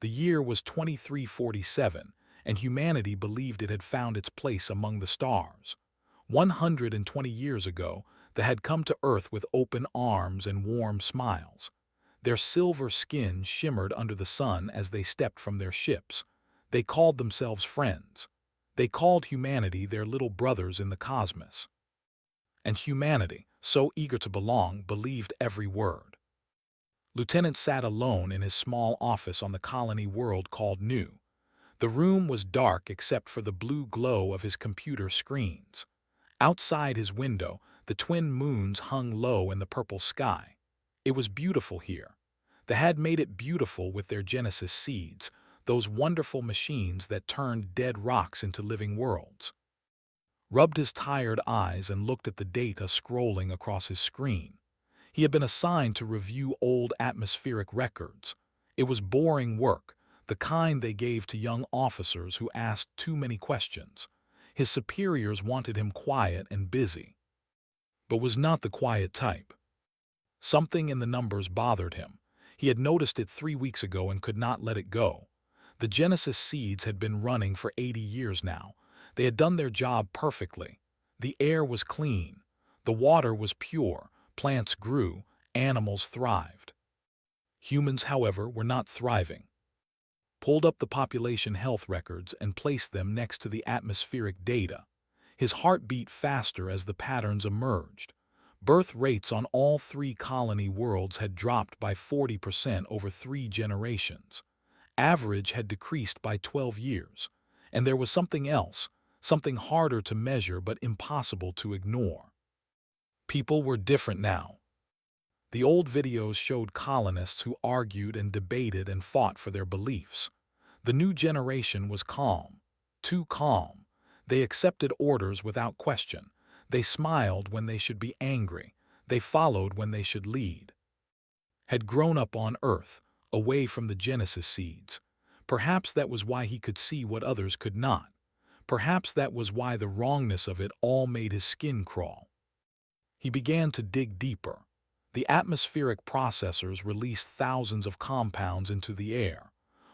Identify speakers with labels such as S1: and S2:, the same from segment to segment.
S1: The year was 2347, and humanity believed it had found its place among the stars. 120 years ago, they had come to Earth with open arms and warm smiles. Their silver skin shimmered under the sun as they stepped from their ships. They called themselves friends. They called humanity their little brothers in the cosmos. And humanity, so eager to belong, believed every word. Lieutenant sat alone in his small office on the colony world called New. The room was dark except for the blue glow of his computer screens. Outside his window, the twin moons hung low in the purple sky. It was beautiful here. They had made it beautiful with their Genesis seeds, those wonderful machines that turned dead rocks into living worlds. Rubbed his tired eyes and looked at the data scrolling across his screen. He had been assigned to review old atmospheric records. It was boring work, the kind they gave to young officers who asked too many questions. His superiors wanted him quiet and busy, but was not the quiet type. Something in the numbers bothered him. He had noticed it 3 weeks ago and could not let it go. The Genesis seeds had been running for 80 years now. They had done their job perfectly. The air was clean. The water was pure. Plants grew. Animals thrived. Humans, however, were not thriving. Pulled up the population health records and placed them next to the atmospheric data. His heart beat faster as the patterns emerged. Birth rates on all 3 colony worlds had dropped by 40% over 3 generations. Average had decreased by 12 years. And there was something else, something harder to measure but impossible to ignore. People were different now. The old videos showed colonists who argued and debated and fought for their beliefs. The new generation was calm, too calm. They accepted orders without question. They smiled when they should be angry. They followed when they should lead. Had grown up on Earth, away from the Genesis seeds. Perhaps that was why he could see what others could not. Perhaps that was why the wrongness of it all made his skin crawl. He began to dig deeper. The atmospheric processors released thousands of compounds into the air.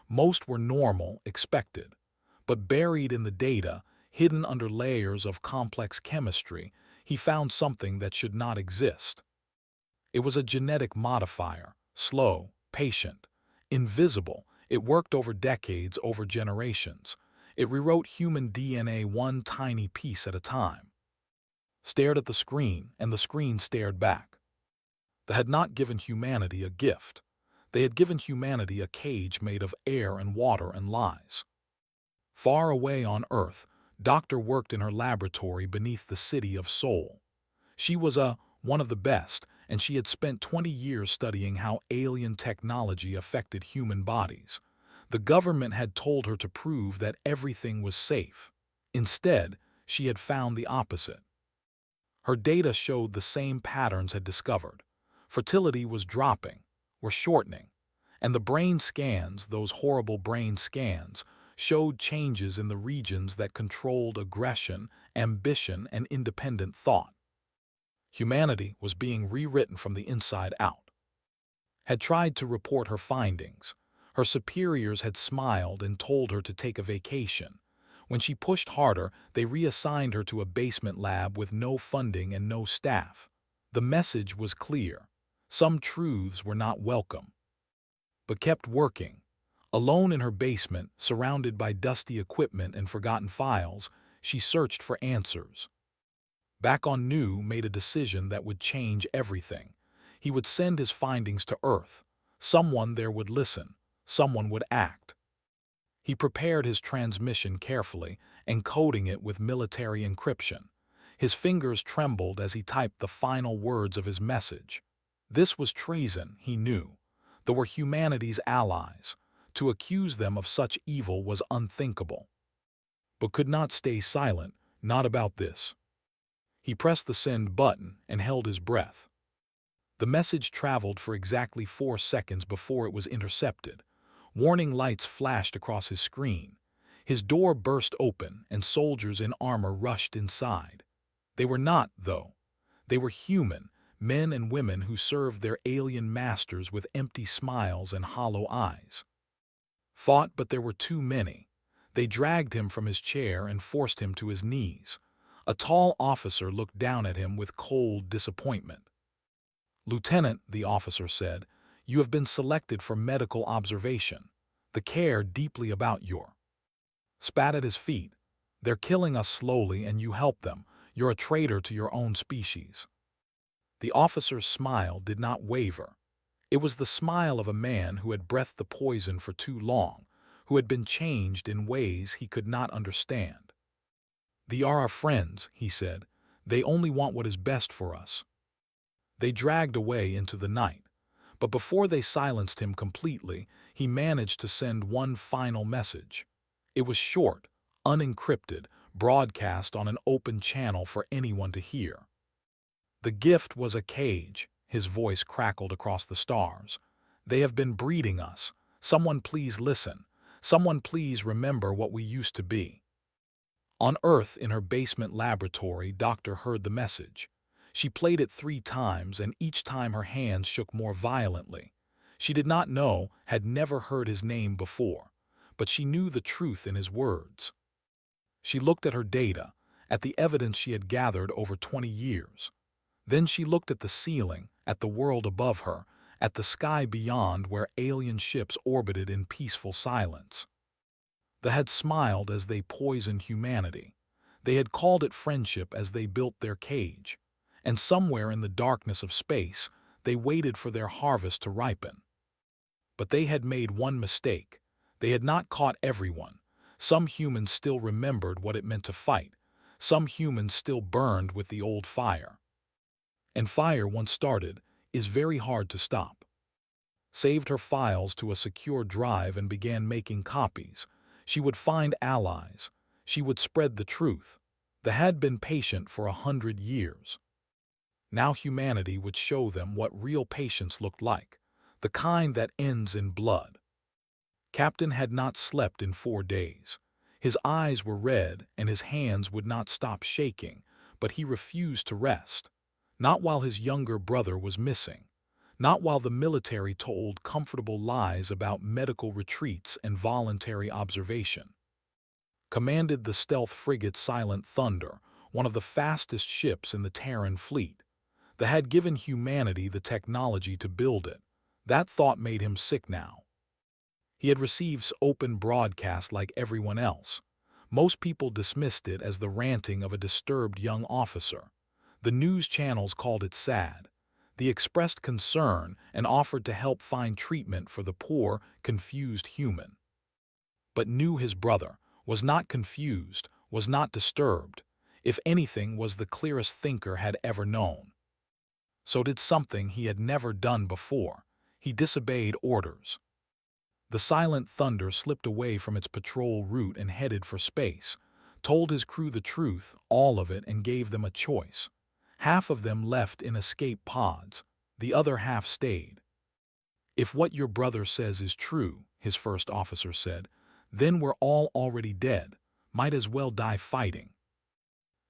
S1: Most were normal, expected. But buried in the data, hidden under layers of complex chemistry, he found something that should not exist. It was a genetic modifier, slow, patient, invisible. It worked over decades, over generations. It rewrote human DNA one tiny piece at a time. Stared at the screen, and the screen stared back. They had not given humanity a gift. They had given humanity a cage made of air and water and lies. Far away on Earth, Doctor worked in her laboratory beneath the city of Seoul. She was one of the best, and she had spent 20 years studying how alien technology affected human bodies. The government had told her to prove that everything was safe. Instead, she had found the opposite. Her data showed the same patterns had discovered. Fertility was dropping, were shortening, and the brain scans, those horrible brain scans, showed changes in the regions that controlled aggression, ambition, and independent thought. Humanity was being rewritten from the inside out. Had tried to report her findings. Her superiors had smiled and told her to take a vacation. When she pushed harder, they reassigned her to a basement lab with no funding and no staff. The message was clear. Some truths were not welcome. But kept working. Alone in her basement, surrounded by dusty equipment and forgotten files, she searched for answers. Back on New made a decision that would change everything. He would send his findings to Earth. Someone there would listen. Someone would act. He prepared his transmission carefully, encoding it with military encryption. His fingers trembled as he typed the final words of his message. This was treason, he knew. They were humanity's allies. To accuse them of such evil was unthinkable. But could not stay silent, not about this. He pressed the send button and held his breath. The message traveled for exactly 4 seconds before it was intercepted. Warning lights flashed across his screen. His door burst open and soldiers in armor rushed inside. They were not, though. They were human, men and women who served their alien masters with empty smiles and hollow eyes. Fought, but there were too many. They dragged him from his chair and forced him to his knees. A tall officer looked down at him with cold disappointment. "Lieutenant," the officer said, "you have been selected for medical observation. The care deeply about your—" Spat at his feet. "They're killing us slowly and you help them. You're a traitor to your own species." The officer's smile did not waver. It was the smile of a man who had breathed the poison for too long, who had been changed in ways he could not understand. "They are our friends," he said. "They only want what is best for us." They dragged away into the night, but before they silenced him completely, he managed to send one final message. It was short, unencrypted, broadcast on an open channel for anyone to hear. "The gift was a cage," his voice crackled across the stars. "They have been breeding us. Someone please listen. Someone please remember what we used to be." On Earth, in her basement laboratory, Doctor heard the message. She played it 3 times, and each time her hands shook more violently. She did not know, had never heard his name before, but she knew the truth in his words. She looked at her data, at the evidence she had gathered over 20 years. Then she looked at the ceiling, at the world above her, at the sky beyond where alien ships orbited in peaceful silence. They had smiled as they poisoned humanity. They had called it friendship as they built their cage. And somewhere in the darkness of space, they waited for their harvest to ripen. But they had made one mistake. They had not caught everyone. Some humans still remembered what it meant to fight. Some humans still burned with the old fire. And fire, once started, is very hard to stop. Saved her files to a secure drive and began making copies. She would find allies. She would spread the truth. They had been patient for 100 years. Now humanity would show them what real patience looked like, the kind that ends in blood. Captain had not slept in 4 days. His eyes were red and his hands would not stop shaking, but he refused to rest. Not while his younger brother was missing. Not while the military told comfortable lies about medical retreats and voluntary observation. Commanded the stealth frigate Silent Thunder, one of the fastest ships in the Terran fleet. They had given humanity the technology to build it. That thought made him sick now. He had received open broadcast like everyone else. Most people dismissed it as the ranting of a disturbed young officer. The news channels called it sad. They expressed concern and offered to help find treatment for the poor, confused human. But knew his brother, was not confused, was not disturbed. If anything, was the clearest thinker had ever known. So did something he had never done before. He disobeyed orders. The Silent Thunder slipped away from its patrol route and headed for space, told his crew the truth, all of it, and gave them a choice. Half of them left in escape pods, the other half stayed. "If what your brother says is true," his first officer said, "then we're all already dead, might as well die fighting."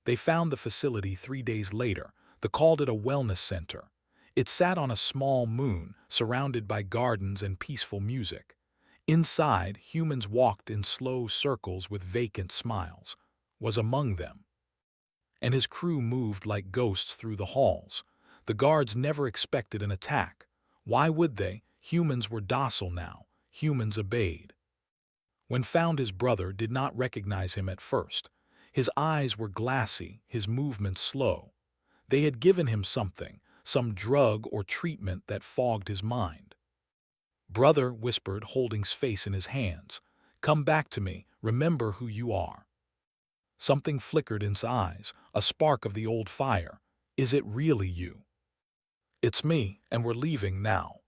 S1: They found the facility 3 days later. They called it a wellness center. It sat on a small moon, surrounded by gardens and peaceful music. Inside, humans walked in slow circles with vacant smiles. Was among them. And his crew moved like ghosts through the halls. The guards never expected an attack. Why would they? Humans were docile now. Humans obeyed. When found, his brother did not recognize him at first. His eyes were glassy, his movements slow. They had given him something, some drug or treatment that fogged his mind. "Brother," whispered, holding his face in his hands, "come back to me, remember who you are." Something flickered in his eyes, a spark of the old fire. "Is it really you?" "It's me, and we're leaving now."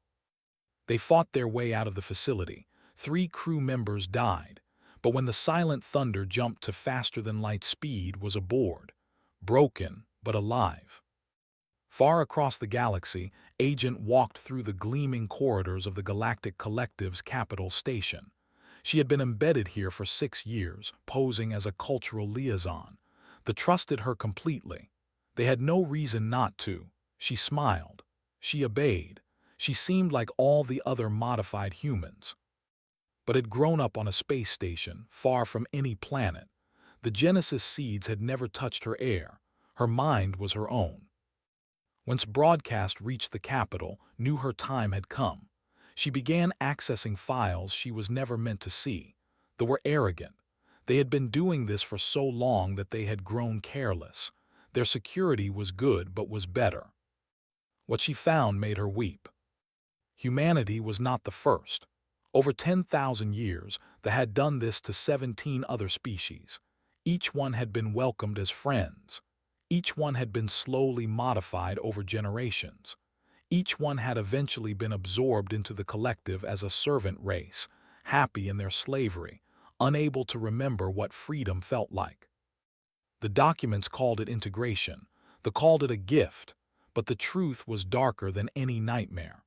S1: They fought their way out of the facility. 3 crew members died, but when the Silent Thunder jumped to faster-than-light speed, was aboard, broken but alive. Far across the galaxy, Agent walked through the gleaming corridors of the Galactic Collective's capital station. She had been embedded here for 6 years, posing as a cultural liaison. They trusted her completely. They had no reason not to. She smiled. She obeyed. She seemed like all the other modified humans. but had grown up on a space station, far from any planet. The Genesis seeds had never touched her air. Her mind was her own. Once broadcast reached the capital, knew her time had come. She began accessing files she was never meant to see. They were arrogant. They had been doing this for so long that they had grown careless. Their security was good but was better. What she found made her weep. Humanity was not the first. Over 10,000 years, they had done this to 17 other species. Each one had been welcomed as friends. Each one had been slowly modified over generations. Each one had eventually been absorbed into the collective as a servant race, happy in their slavery, unable to remember what freedom felt like. The documents called it integration. They called it a gift, but the truth was darker than any nightmare.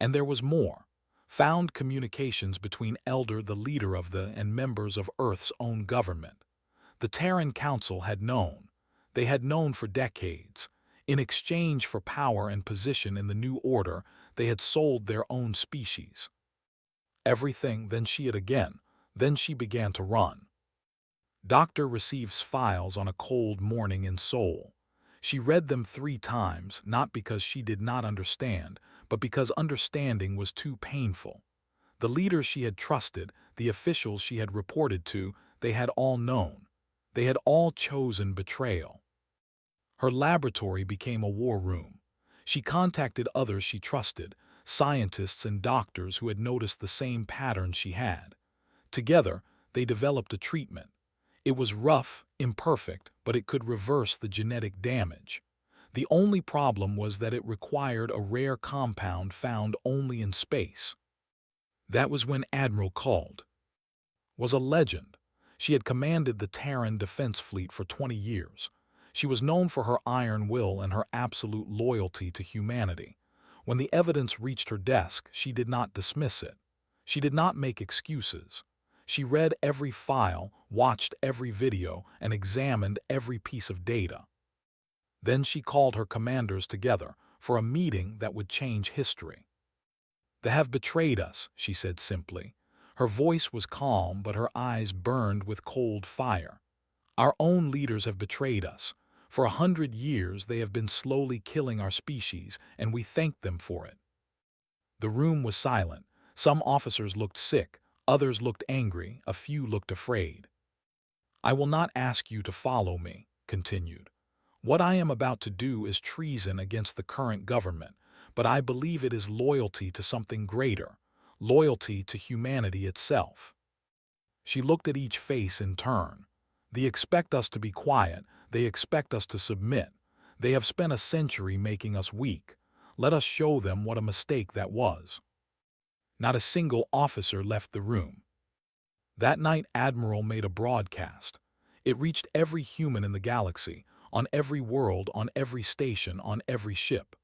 S1: And there was more. Found communications between Elder, the leader of the, and members of Earth's own government. The Terran Council had known. They had known for decades. In exchange for power and position in the new order, they had sold their own species. Everything, then she it again. Then she began to run. Doctor receives files on a cold morning in Seoul. She read them 3 times, not because she did not understand, but because understanding was too painful. The leaders she had trusted, the officials she had reported to, they had all known. They had all chosen betrayal. Her laboratory became a war room. She contacted others she trusted, scientists and doctors who had noticed the same pattern she had. Together, they developed a treatment. It was rough, imperfect, but it could reverse the genetic damage. The only problem was that it required a rare compound found only in space. That was when Admiral called. Was a legend. She had commanded the Terran Defense Fleet for 20 years. She was known for her iron will and her absolute loyalty to humanity. When the evidence reached her desk, she did not dismiss it. She did not make excuses. She read every file, watched every video, and examined every piece of data. Then she called her commanders together for a meeting that would change history. "They have betrayed us," she said simply. Her voice was calm, but her eyes burned with cold fire. "Our own leaders have betrayed us. For 100 years they have been slowly killing our species, and we thank them for it." The room was silent. Some officers looked sick, others looked angry, a few looked afraid. "I will not ask you to follow me," continued. "What I am about to do is treason against the current government, but I believe it is loyalty to something greater, loyalty to humanity itself." She looked at each face in turn. They expect us to be quiet. They expect us to submit. They have spent a century making us weak. Let us show them what a mistake that was. Not a single officer left the room. That night, Admiral made a broadcast. It reached every human in the galaxy, on every world, on every station, on every ship.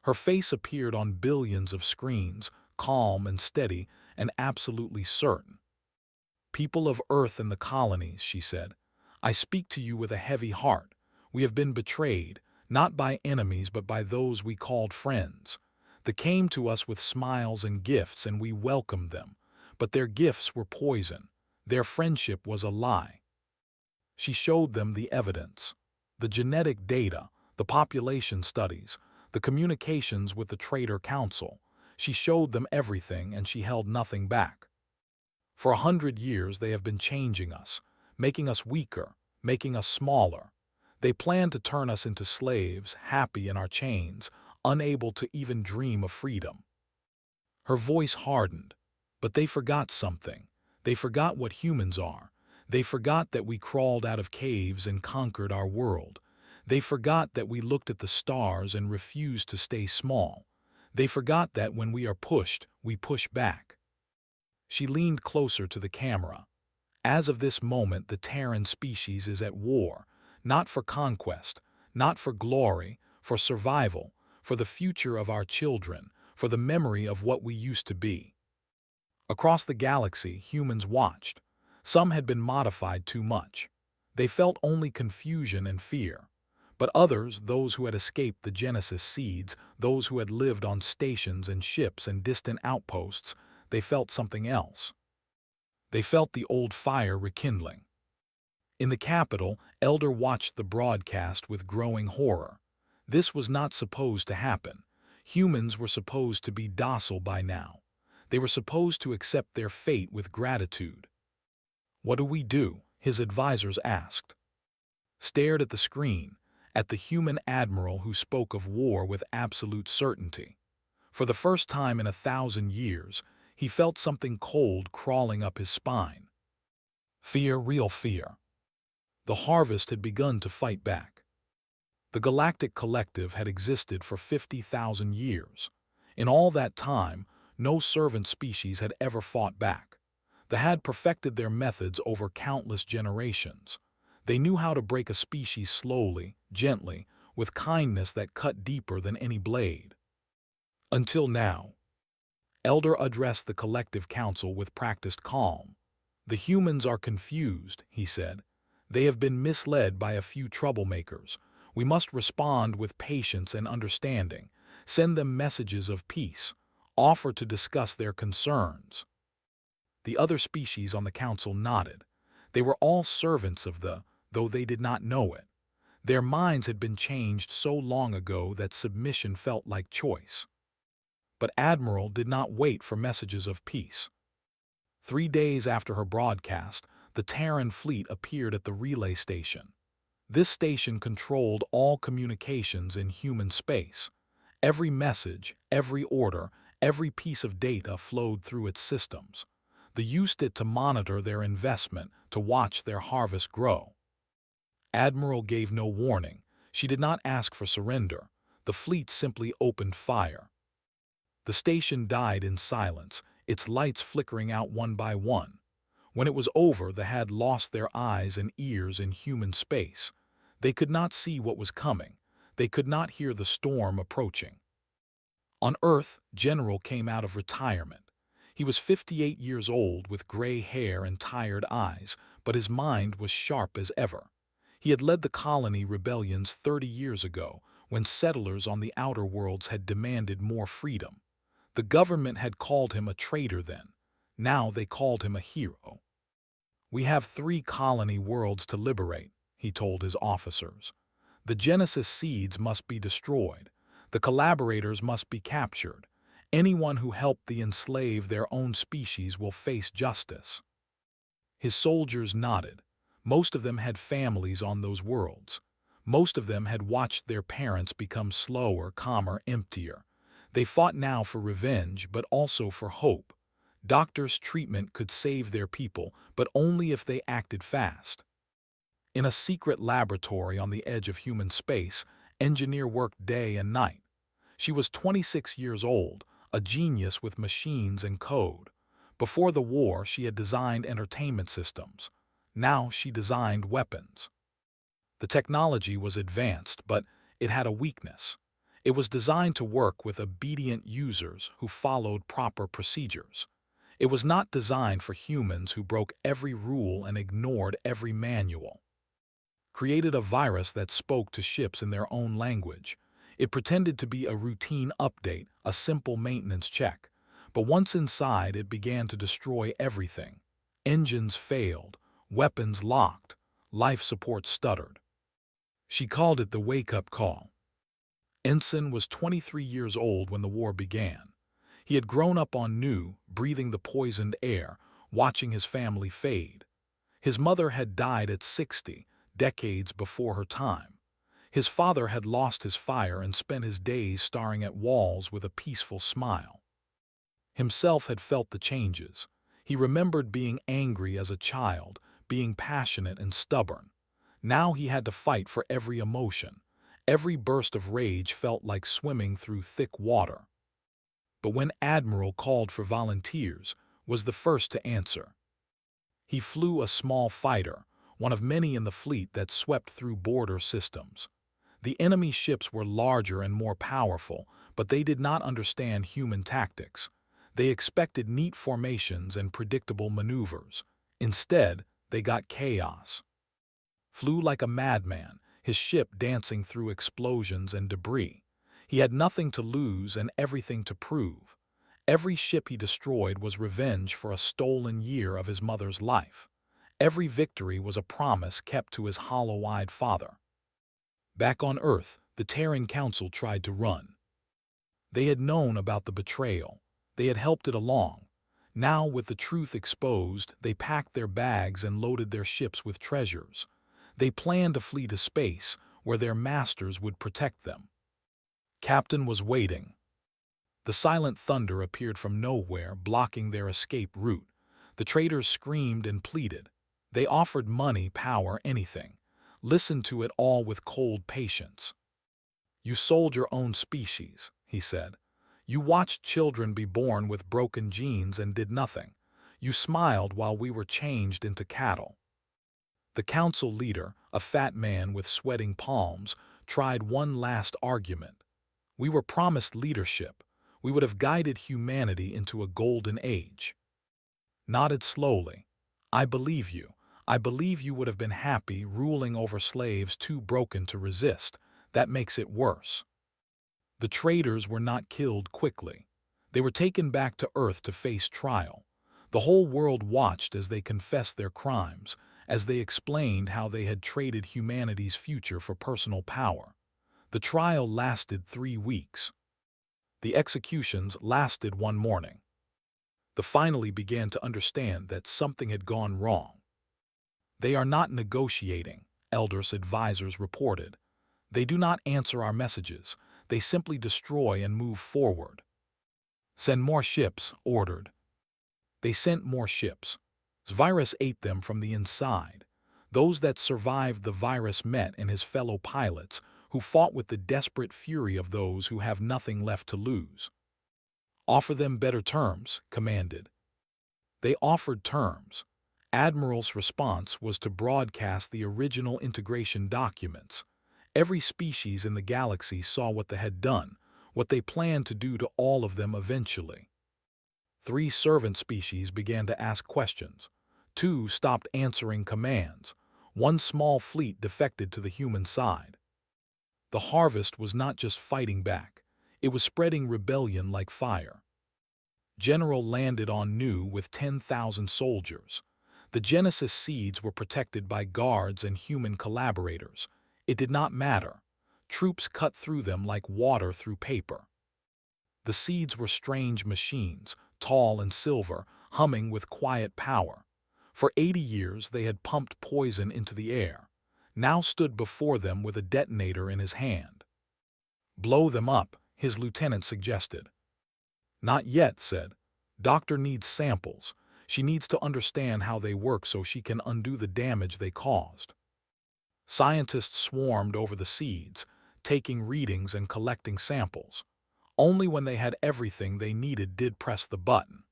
S1: Her face appeared on billions of screens, calm and steady and absolutely certain. "People of Earth and the colonies," she said, "I speak to you with a heavy heart. We have been betrayed, not by enemies but by those we called friends. They came to us with smiles and gifts, and we welcomed them. But their gifts were poison. Their friendship was a lie." She showed them the evidence. The genetic data, the population studies, the communications with the Traitor Council. She showed them everything, and she held nothing back. "For 100 years they have been changing us, making us weaker, making us smaller. They plan to turn us into slaves, happy in our chains, unable to even dream of freedom." Her voice hardened. "But they forgot something. They forgot what humans are. They forgot that we crawled out of caves and conquered our world. They forgot that we looked at the stars and refused to stay small. They forgot that when we are pushed, we push back." She leaned closer to the camera. "As of this moment, the Terran species is at war, not for conquest, not for glory, for survival, for the future of our children, for the memory of what we used to be." Across the galaxy, humans watched. Some had been modified too much. They felt only confusion and fear. But others, those who had escaped the Genesis seeds, those who had lived on stations and ships and distant outposts, they felt something else. They felt the old fire rekindling. In the capital, Elder watched the broadcast with growing horror. This was not supposed to happen. Humans were supposed to be docile by now. They were supposed to accept their fate with gratitude. "What do we do?" his advisors asked. Stared at the screen, at the human admiral who spoke of war with absolute certainty. For the first time in 1,000 years, he felt something cold crawling up his spine. Fear, real fear. The harvest had begun to fight back. The Galactic Collective had existed for 50,000 years. In all that time, no servant species had ever fought back. They had perfected their methods over countless generations. They knew how to break a species slowly, gently, with kindness that cut deeper than any blade. Until now. Elder addressed the collective council with practiced calm. "The humans are confused," he said. "They have been misled by a few troublemakers. We must respond with patience and understanding, send them messages of peace, offer to discuss their concerns." The other species on the council nodded. They were all servants of though they did not know it. Their minds had been changed so long ago that submission felt like choice. But Admiral did not wait for messages of peace. 3 days after her broadcast, the Terran fleet appeared at the relay station. This station controlled all communications in human space. Every message, every order, every piece of data flowed through its systems. They used it to monitor their investment, to watch their harvest grow. Admiral gave no warning. She did not ask for surrender. The fleet simply opened fire. The station died in silence, its lights flickering out one by one. When it was over, they had lost their eyes and ears in human space. They could not see what was coming. They could not hear the storm approaching. On Earth, General came out of retirement. He was 58 years old with gray hair and tired eyes, but his mind was sharp as ever. He had led the colony rebellions 30 years ago, when settlers on the outer worlds had demanded more freedom. The government had called him a traitor then. Now they called him a hero. "We have 3 colony worlds to liberate," he told his officers. "The Genesis seeds must be destroyed. The collaborators must be captured. Anyone who helped the enslave their own species will face justice." His soldiers nodded. Most of them had families on those worlds. Most of them had watched their parents become slower, calmer, emptier. They fought now for revenge, but also for hope. Doctors' treatment could save their people, but only if they acted fast. In a secret laboratory on the edge of human space, Engineer worked day and night. She was 26 years old, a genius with machines and code. Before the war, she had designed entertainment systems. Now she designed weapons. The technology was advanced, but it had a weakness. It was designed to work with obedient users who followed proper procedures. It was not designed for humans who broke every rule and ignored every manual. Created a virus that spoke to ships in their own language. It pretended to be a routine update, a simple maintenance check. But once inside, it began to destroy everything. Engines failed, weapons locked, life support stuttered. She called it the wake-up call. Ensign was 23 years old when the war began. He had grown up on Nu, breathing the poisoned air, watching his family fade. His mother had died at 60, decades before her time. His father had lost his fire and spent his days staring at walls with a peaceful smile. Himself had felt the changes. He remembered being angry as a child, being passionate and stubborn. Now he had to fight for every emotion. Every burst of rage felt like swimming through thick water. But when Admiral called for volunteers, was the first to answer. He flew a small fighter, one of many in the fleet that swept through border systems. The enemy ships were larger and more powerful, but they did not understand human tactics. They expected neat formations and predictable maneuvers. Instead, they got chaos. Flew like a madman, his ship dancing through explosions and debris. He had nothing to lose and everything to prove. Every ship he destroyed was revenge for a stolen year of his mother's life. Every victory was a promise kept to his hollow-eyed father. Back on Earth, the Terran Council tried to run. They had known about the betrayal. They had helped it along. Now, with the truth exposed, they packed their bags and loaded their ships with treasures. They planned to flee to space, where their masters would protect them. Captain was waiting. The silent thunder appeared from nowhere, blocking their escape route. The traders screamed and pleaded. They offered money, power, anything. Listened to it all with cold patience. "You sold your own species," he said. "You watched children be born with broken genes and did nothing. You smiled while we were changed into cattle." The council leader, a fat man with sweating palms, tried one last argument. "We were promised leadership. We would have guided humanity into a golden age." Nodded slowly. "I believe you. I believe you would have been happy ruling over slaves too broken to resist. That makes it worse." The traders were not killed quickly. They were taken back to Earth to face trial. The whole world watched as they confessed their crimes, as they explained how they had traded humanity's future for personal power. The trial lasted 3 weeks. The executions lasted one morning. They finally began to understand that something had gone wrong. "They are not negotiating," Elders advisors reported. "They do not answer our messages. They simply destroy and move forward." "Send more ships," ordered. They sent more ships. The virus ate them from the inside. Those that survived the virus met and his fellow pilots, who fought with the desperate fury of those who have nothing left to lose. "Offer them better terms," commanded. They offered terms. Admiral's response was to broadcast the original integration documents. Every species in the galaxy saw what they had done, what they planned to do to all of them eventually. 3 servant species began to ask questions. 2 stopped answering commands. 1 small fleet defected to the human side. The harvest was not just fighting back. It was spreading rebellion like fire. General landed on Nu with 10,000 soldiers. The Genesis seeds were protected by guards and human collaborators. It did not matter. Troops cut through them like water through paper. The seeds were strange machines, tall and silver, humming with quiet power. For 80 years they had pumped poison into the air. Now stood before them with a detonator in his hand. "Blow them up," his lieutenant suggested. "Not yet," said. "Doctor needs samples. She needs to understand how they work so she can undo the damage they caused." Scientists swarmed over the seeds, taking readings and collecting samples. Only when they had everything they needed did press the button.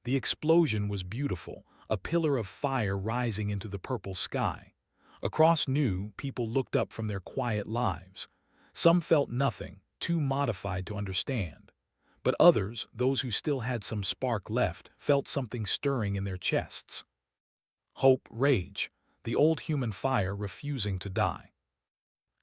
S1: The explosion was beautiful, a pillar of fire rising into the purple sky. Across Nu, people looked up from their quiet lives. Some felt nothing, too modified to understand. But others, those who still had some spark left, felt something stirring in their chests. Hope, rage, the old human fire refusing to die.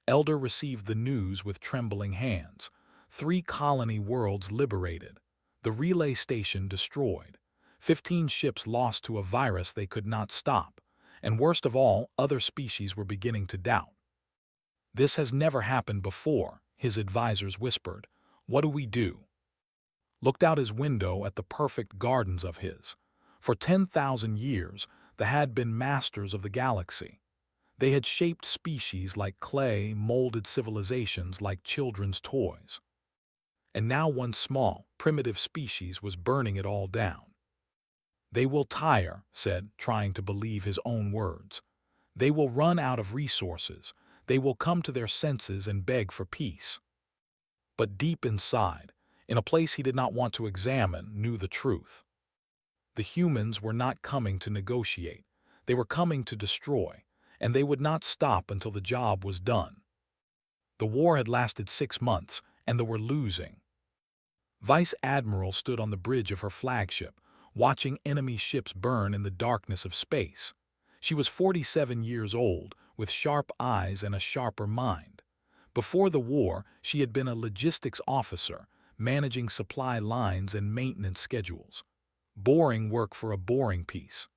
S1: Elder received the news with trembling hands. 3 colony worlds liberated. The relay station destroyed. 15 ships lost to a virus they could not stop. And worst of all, other species were beginning to doubt. "This has never happened before," his advisors whispered. "What do we do?" Looked out his window at the perfect gardens of his. For 10,000 years, they had been masters of the galaxy. They had shaped species like clay, molded civilizations like children's toys. And now one small, primitive species was burning it all down. "They will tire," said, trying to believe his own words. "They will run out of resources. They will come to their senses and beg for peace." But deep inside, in a place he did not want to examine, knew the truth. The humans were not coming to negotiate. They were coming to destroy, and they would not stop until the job was done. The war had lasted 6 months, and they were losing. Vice Admiral stood on the bridge of her flagship, watching enemy ships burn in the darkness of space. She was 47 years old, with sharp eyes and a sharper mind. Before the war, she had been a logistics officer, managing supply lines and maintenance schedules. Boring work for a boring piece.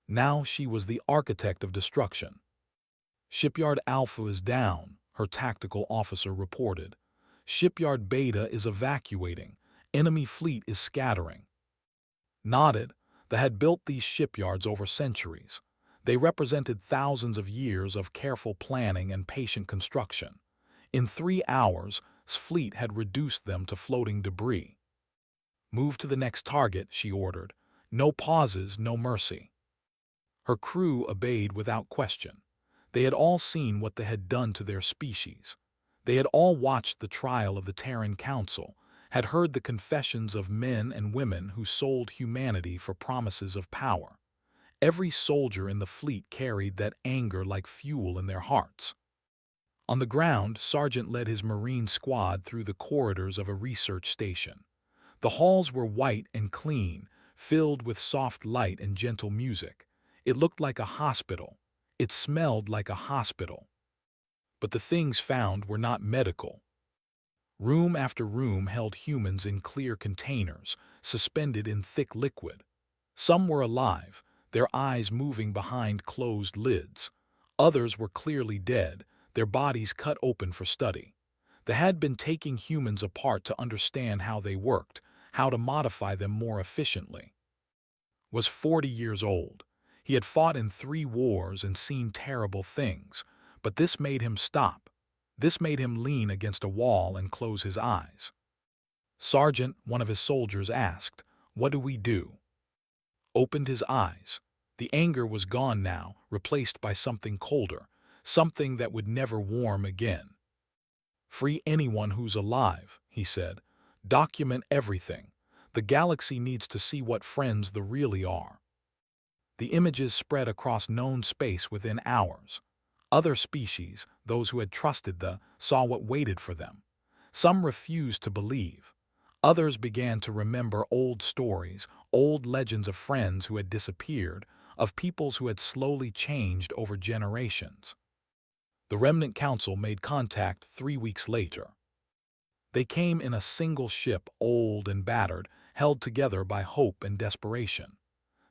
S1: Now she was the architect of destruction. Shipyard Alpha is down, her tactical officer reported. Shipyard Beta is evacuating. Enemy fleet is scattering. Nodded. They had built these shipyards over centuries. They represented thousands of years of careful planning and patient construction. In 3 hours, fleet had reduced them to floating debris. Move to the next target, she ordered. No pauses, no mercy. Her crew obeyed without question. They had all seen what they had done to their species. They had all watched the trial of the Terran Council, had heard the confessions of men and women who sold humanity for promises of power. Every soldier in the fleet carried that anger like fuel in their hearts. On the ground, Sergeant led his Marine squad through the corridors of a research station. The halls were white and clean, filled with soft light and gentle music. It looked like a hospital. It smelled like a hospital. But the things found were not medical. Room after room held humans in clear containers, suspended in thick liquid. Some were alive, their eyes moving behind closed lids. Others were clearly dead, their bodies cut open for study. They had been taking humans apart to understand how they worked, how to modify them more efficiently. Was 40 years old. He had fought in 3 wars and seen terrible things, but this made him stop. This made him lean against a wall and close his eyes. Sergeant, one of his soldiers, asked, "What do we do?" Opened his eyes. The anger was gone now, replaced by something colder, something that would never warm again. "Free anyone who's alive," he said. "Document everything. The galaxy needs to see what friends the really are." The images spread across known space within hours. Other species, those who had trusted saw what waited for them. Some refused to believe. Others began to remember old stories, old legends of friends who had disappeared, of peoples who had slowly changed over generations. The Remnant Council made contact 3 weeks later. They came in a single ship, old and battered, held together by hope and desperation.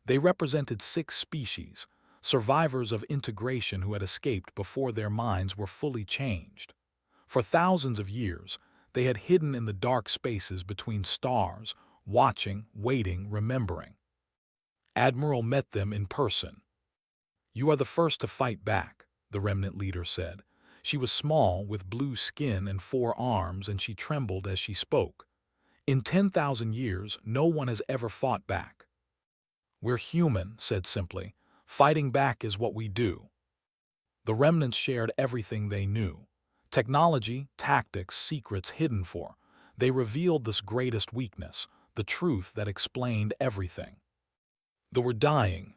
S1: They represented 6 species, survivors of integration who had escaped before their minds were fully changed. For thousands of years, they had hidden in the dark spaces between stars, watching, waiting, remembering. Admiral met them in person. "You are the first to fight back," the remnant leader said. She was small, with blue skin and 4 arms, and she trembled as she spoke. "In 10,000 years, no one has ever fought back." "We're human," said simply. "Fighting back is what we do." The remnants shared everything they knew. Technology, tactics, secrets hidden for. They revealed this greatest weakness, the truth that explained everything. They were dying.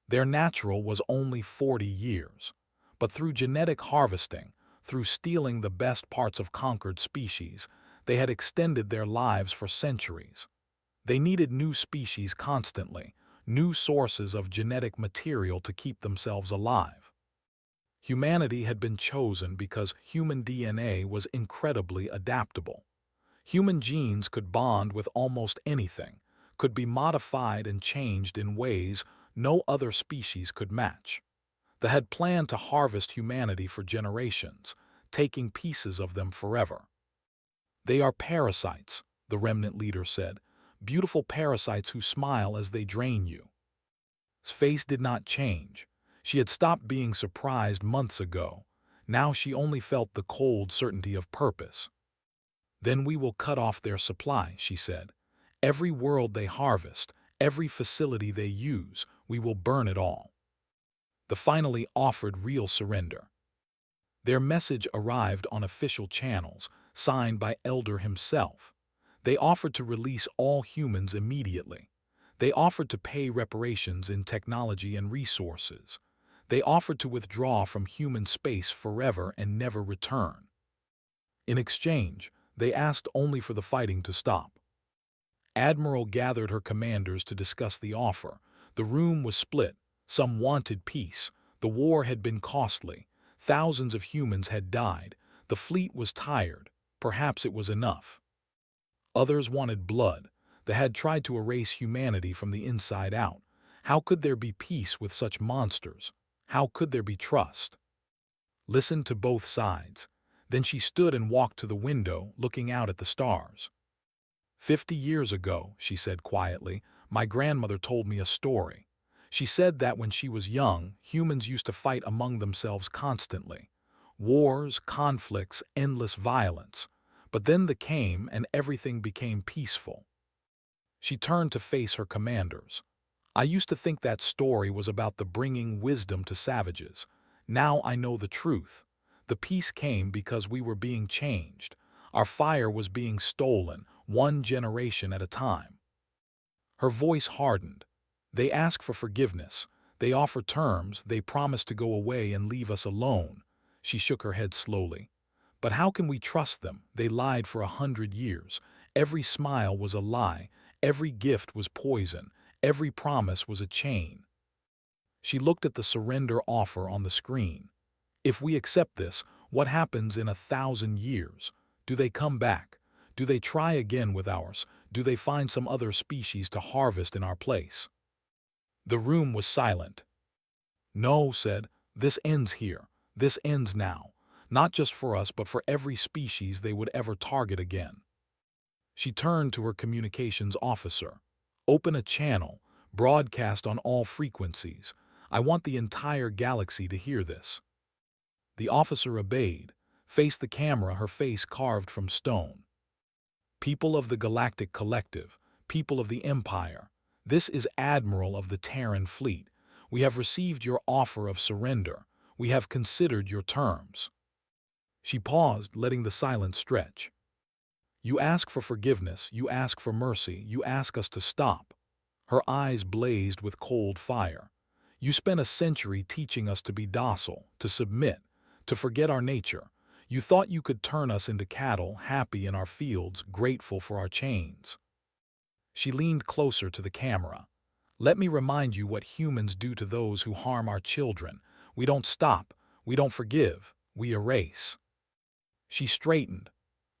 S1: Their natural was only 40 years. But through genetic harvesting, through stealing the best parts of conquered species, they had extended their lives for centuries. They needed new species constantly, new sources of genetic material to keep themselves alive. Humanity had been chosen because human DNA was incredibly adaptable. Human genes could bond with almost anything, could be modified and changed in ways no other species could match. They had planned to harvest humanity for generations, taking pieces of them forever. "They are parasites," the remnant leader said, "beautiful parasites who smile as they drain you." His face did not change. She had stopped being surprised months ago. Now she only felt the cold certainty of purpose. "Then we will cut off their supply," she said. "Every world they harvest, every facility they use, we will burn it all." They finally offered real surrender. Their message arrived on official channels, signed by Elder himself. They offered to release all humans immediately. They offered to pay reparations in technology and resources. They offered to withdraw from human space forever and never return. In exchange, they asked only for the fighting to stop. Admiral gathered her commanders to discuss the offer. The room was split. Some wanted peace. The war had been costly. Thousands of humans had died. The fleet was tired. Perhaps it was enough. Others wanted blood. They had tried to erase humanity from the inside out. How could there be peace with such monsters? How could there be trust? Listen to both sides. Then she stood and walked to the window, looking out at the stars. 50 years ago, she said quietly, my grandmother told me a story. She said that when she was young, humans used to fight among themselves constantly. Wars, conflicts, endless violence. But then the came and everything became peaceful. She turned to face her commanders. I used to think that story was about the bringing wisdom to savages. Now I know the truth. The peace came because we were being changed. Our fire was being stolen, one generation at a time. Her voice hardened. They ask for forgiveness. They offer terms. They promise to go away and leave us alone. She shook her head slowly. But how can we trust them? They lied for 100 years. Every smile was a lie. Every gift was poison. Every promise was a chain. She looked at the surrender offer on the screen. If we accept this, what happens in 1,000 years? Do they come back? Do they try again with ours? Do they find some other species to harvest in our place? The room was silent. No, said, this ends here. This ends now. Not just for us, but for every species they would ever target again. She turned to her communications officer. Open a channel. Broadcast on all frequencies. I want the entire galaxy to hear this. The officer obeyed. Faced the camera, her face carved from stone. People of the Galactic Collective, people of the Empire, this is Admiral of the Terran fleet. We have received your offer of surrender. We have considered your terms. She paused, letting the silence stretch. You ask for forgiveness, you ask for mercy, you ask us to stop. Her eyes blazed with cold fire. You spent a century teaching us to be docile, to submit, to forget our nature. You thought you could turn us into cattle, happy in our fields, grateful for our chains. She leaned closer to the camera. Let me remind you what humans do to those who harm our children. We don't stop. We don't forgive. We erase. She straightened.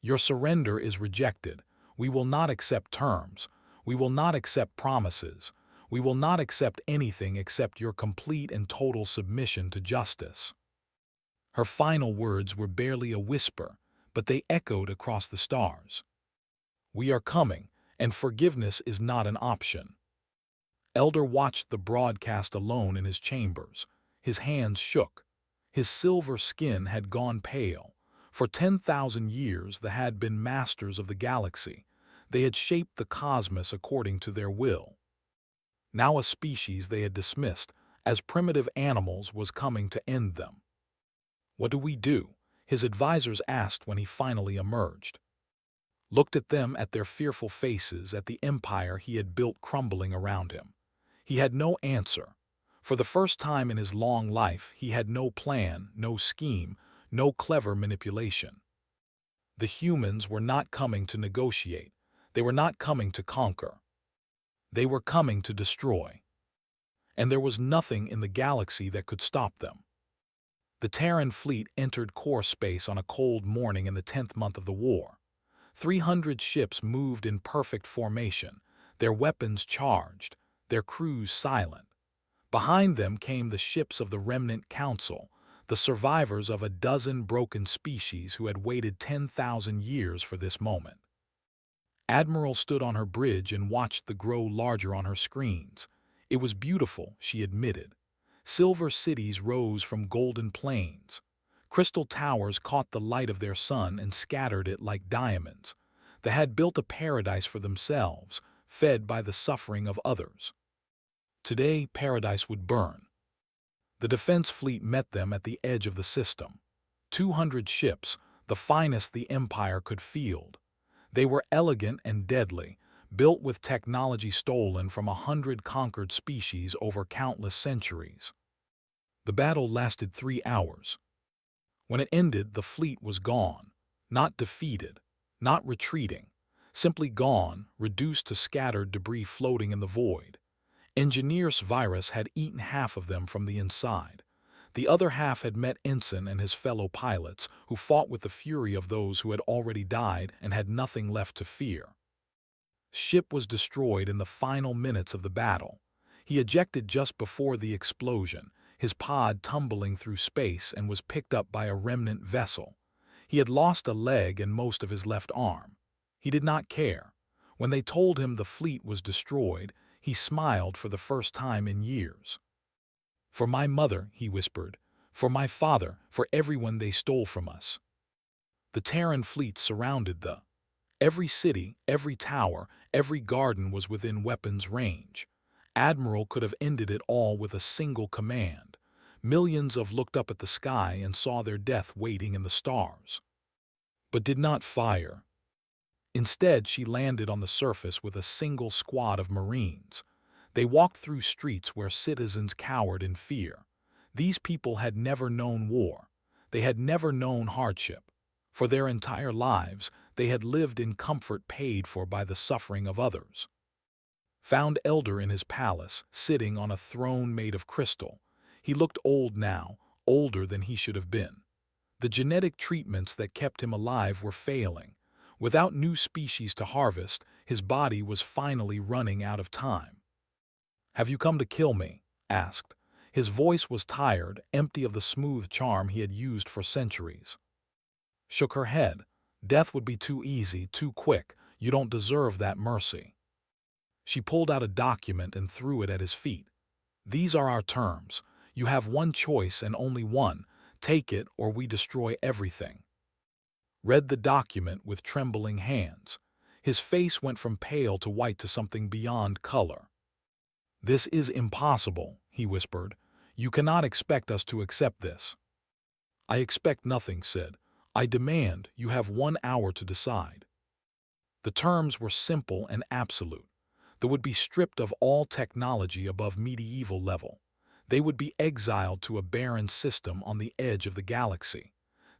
S1: Your surrender is rejected. We will not accept terms. We will not accept promises. We will not accept anything except your complete and total submission to justice. Her final words were barely a whisper, but they echoed across the stars. We are coming, and forgiveness is not an option. Elder watched the broadcast alone in his chambers. His hands shook. His silver skin had gone pale. For 10,000 years they had been masters of the galaxy. They had shaped the cosmos according to their will. Now a species they had dismissed as primitive animals was coming to end them. What do we do? His advisors asked when he finally emerged. Looked at them, at their fearful faces, at the empire he had built crumbling around him. He had no answer. For the first time in his long life, he had no plan, no scheme, no clever manipulation. The humans were not coming to negotiate. They were not coming to conquer. They were coming to destroy. And there was nothing in the galaxy that could stop them. The Terran fleet entered core space on a cold morning in the 10th month of the war. 300 ships moved in perfect formation, their weapons charged, their crews silent. Behind them came the ships of the Remnant Council, the survivors of a dozen broken species who had waited 10,000 years for this moment. Admiral stood on her bridge and watched the grow larger on her screens. It was beautiful, she admitted. Silver cities rose from golden plains. Crystal towers caught the light of their sun and scattered it like diamonds. They had built a paradise for themselves, fed by the suffering of others. Today, paradise would burn. The defense fleet met them at the edge of the system. 200 ships, the finest the Empire could field. They were elegant and deadly, built with technology stolen from 100 conquered species over countless centuries. The battle lasted 3 hours. When it ended, the fleet was gone, not defeated, not retreating, simply gone, reduced to scattered debris floating in the void. Engineer's virus had eaten half of them from the inside. The other half had met Ensign and his fellow pilots, who fought with the fury of those who had already died and had nothing left to fear. ship was destroyed in the final minutes of the battle. He ejected just before the explosion, his pod tumbling through space, and was picked up by a remnant vessel. He had lost a leg and most of his left arm. He did not care. When they told him the fleet was destroyed, he smiled for the first time in years. "For my mother," he whispered, "for my father, for everyone they stole from us." The Terran fleet surrounded every city, every tower, every garden was within weapons range. Admiral could have ended it all with a single command. Millions of looked up at the sky and saw their death waiting in the stars, but did not fire. Instead, she landed on the surface with a single squad of Marines. They walked through streets where citizens cowered in fear. These people had never known war. They had never known hardship. For their entire lives, they had lived in comfort paid for by the suffering of others. Found Elder in his palace, sitting on a throne made of crystal. He looked old now, older than he should have been. The genetic treatments that kept him alive were failing. Without new species to harvest, his body was finally running out of time. "Have you come to kill me?" asked. His voice was tired, empty of the smooth charm he had used for centuries. Shook her head. "Death would be too easy, too quick. You don't deserve that mercy." She pulled out a document and threw it at his feet. "These are our terms. You have one choice and only one. Take it or we destroy everything." Read the document with trembling hands. His face went from pale to white to something beyond color. "This is impossible," he whispered. "You cannot expect us to accept this." "I expect nothing," said. "I demand you have 1 hour to decide." The terms were simple and absolute. They would be stripped of all technology above medieval level. They would be exiled to a barren system on the edge of the galaxy.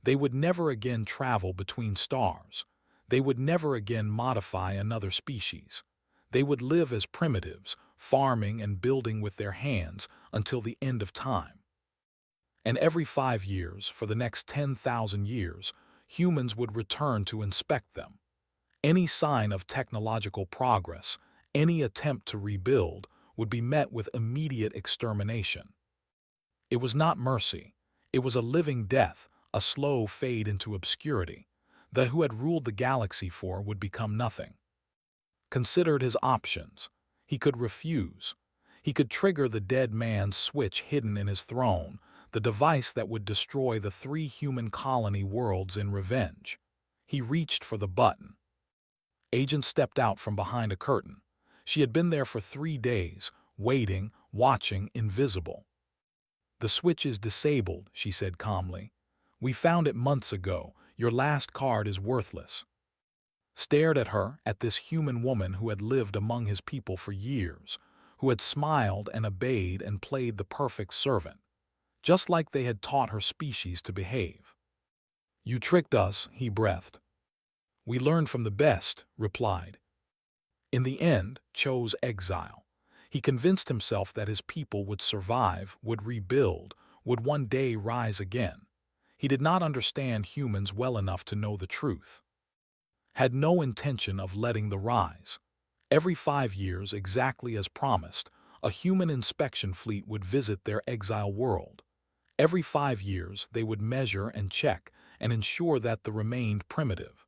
S1: They would never again travel between stars. They would never again modify another species. They would live as primitives, farming and building with their hands until the end of time. And every 5 years, for the next 10,000 years, humans would return to inspect them. Any sign of technological progress, any attempt to rebuild, would be met with immediate extermination. It was not mercy. It was a living death, a slow fade into obscurity. The who had ruled the galaxy for would become nothing. Considered his options. He could refuse. He could trigger the dead man's switch hidden in his throne, the device that would destroy the 3 human colony worlds in revenge. He reached for the button. Agent stepped out from behind a curtain. She had been there for 3 days, waiting, watching, invisible. "The switch is disabled," she said calmly. "We found it months ago. Your last card is worthless." Stared at her, at this human woman who had lived among his people for years, who had smiled and obeyed and played the perfect servant, just like they had taught her species to behave. "You tricked us," he breathed. "We learned from the best," replied. In the end, chose exile. He convinced himself that his people would survive, would rebuild, would one day rise again. He did not understand humans well enough to know the truth. Had no intention of letting the rise. Every 5 years, exactly as promised, a human inspection fleet would visit their exile world. Every 5 years, they would measure and check and ensure that the remained primitive.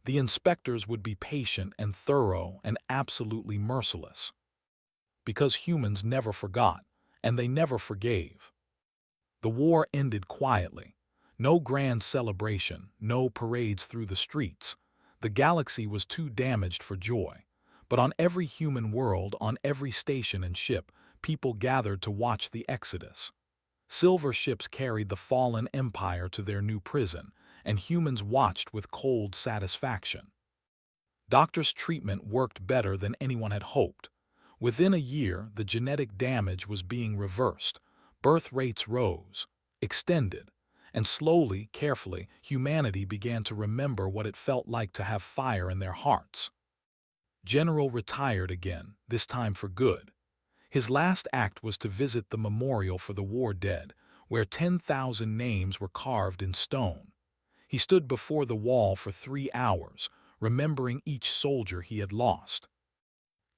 S1: The inspectors would be patient and thorough and absolutely merciless. Because humans never forgot, and they never forgave. The war ended quietly. No grand celebration, no parades through the streets. The galaxy was too damaged for joy. But on every human world, on every station and ship, people gathered to watch the exodus. Silver ships carried the fallen empire to their new prison, and humans watched with cold satisfaction. Doctors' treatment worked better than anyone had hoped. Within a year, the genetic damage was being reversed. Birth rates rose, extended, and slowly, carefully, humanity began to remember what it felt like to have fire in their hearts. General retired again, this time for good. His last act was to visit the memorial for the war dead, where 10,000 names were carved in stone. He stood before the wall for 3 hours, remembering each soldier he had lost.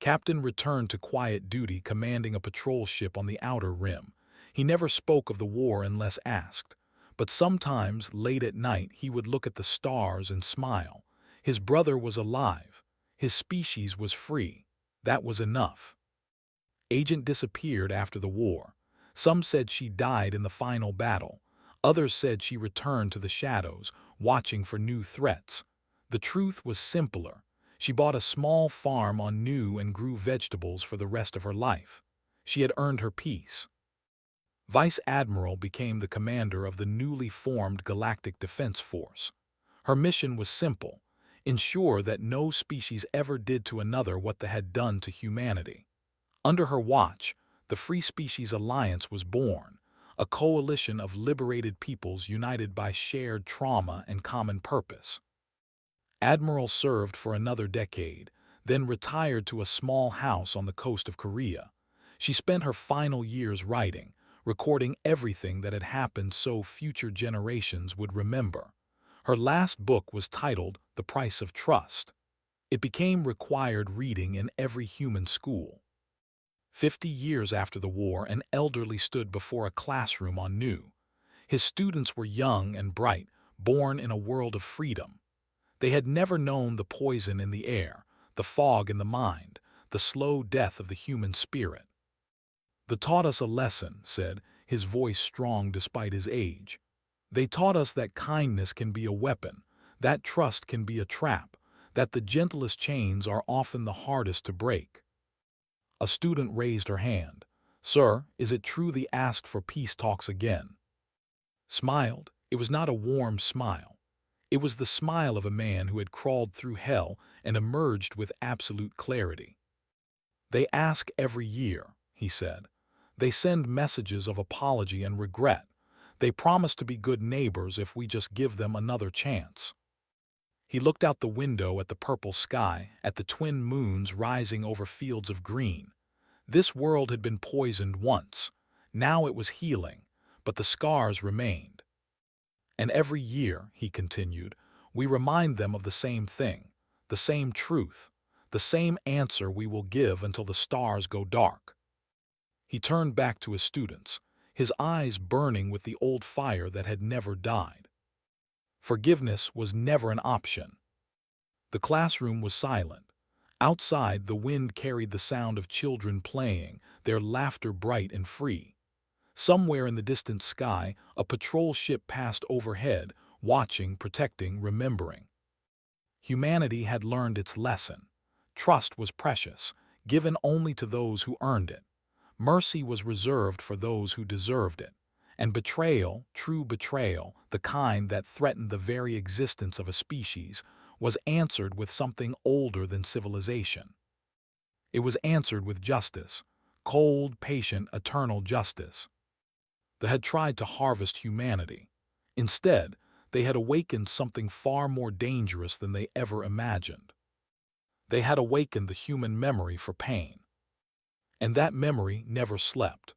S1: Captain returned to quiet duty commanding a patrol ship on the outer rim. He never spoke of the war unless asked, but sometimes, late at night, he would look at the stars and smile. His brother was alive. His species was free. That was enough. Agent disappeared after the war. Some said she died in the final battle. Others said she returned to the shadows, watching for new threats. The truth was simpler. She bought a small farm on New and grew vegetables for the rest of her life. She had earned her peace. Vice Admiral became the commander of the newly formed Galactic Defense Force. Her mission was simple: ensure that no species ever did to another what they had done to humanity. Under her watch, the Free Species Alliance was born, a coalition of liberated peoples united by shared trauma and common purpose. Admiral served for another decade, then retired to a small house on the coast of Korea. She spent her final years writing, recording everything that had happened so future generations would remember. Her last book was titled The Price of Trust. It became required reading in every human school. 50 years after the war, an elderly stood before a classroom on New. His students were young and bright, born in a world of freedom. They had never known the poison in the air, the fog in the mind, the slow death of the human spirit. "They taught us a lesson," said, his voice strong despite his age. "They taught us that kindness can be a weapon, that trust can be a trap, that the gentlest chains are often the hardest to break." A student raised her hand. "Sir, is it true they asked for peace talks again?" Smiled. It was not a warm smile. It was the smile of a man who had crawled through hell and emerged with absolute clarity. "They ask every year," he said. "They send messages of apology and regret. They promise to be good neighbors if we just give them another chance." He looked out the window at the purple sky, at the twin moons rising over fields of green. This world had been poisoned once. Now it was healing, but the scars remained. "And every year," he continued, "we remind them of the same thing, the same truth, the same answer we will give until the stars go dark." He turned back to his students, his eyes burning with the old fire that had never died. Forgiveness was never an option. The classroom was silent. Outside, the wind carried the sound of children playing, their laughter bright and free. Somewhere in the distant sky, a patrol ship passed overhead, watching, protecting, remembering. Humanity had learned its lesson. Trust was precious, given only to those who earned it. Mercy was reserved for those who deserved it. And betrayal, true betrayal, the kind that threatened the very existence of a species, was answered with something older than civilization. It was answered with justice, cold, patient, eternal justice. They had tried to harvest humanity. Instead, they had awakened something far more dangerous than they ever imagined. They had awakened the human memory for pain. And that memory never slept.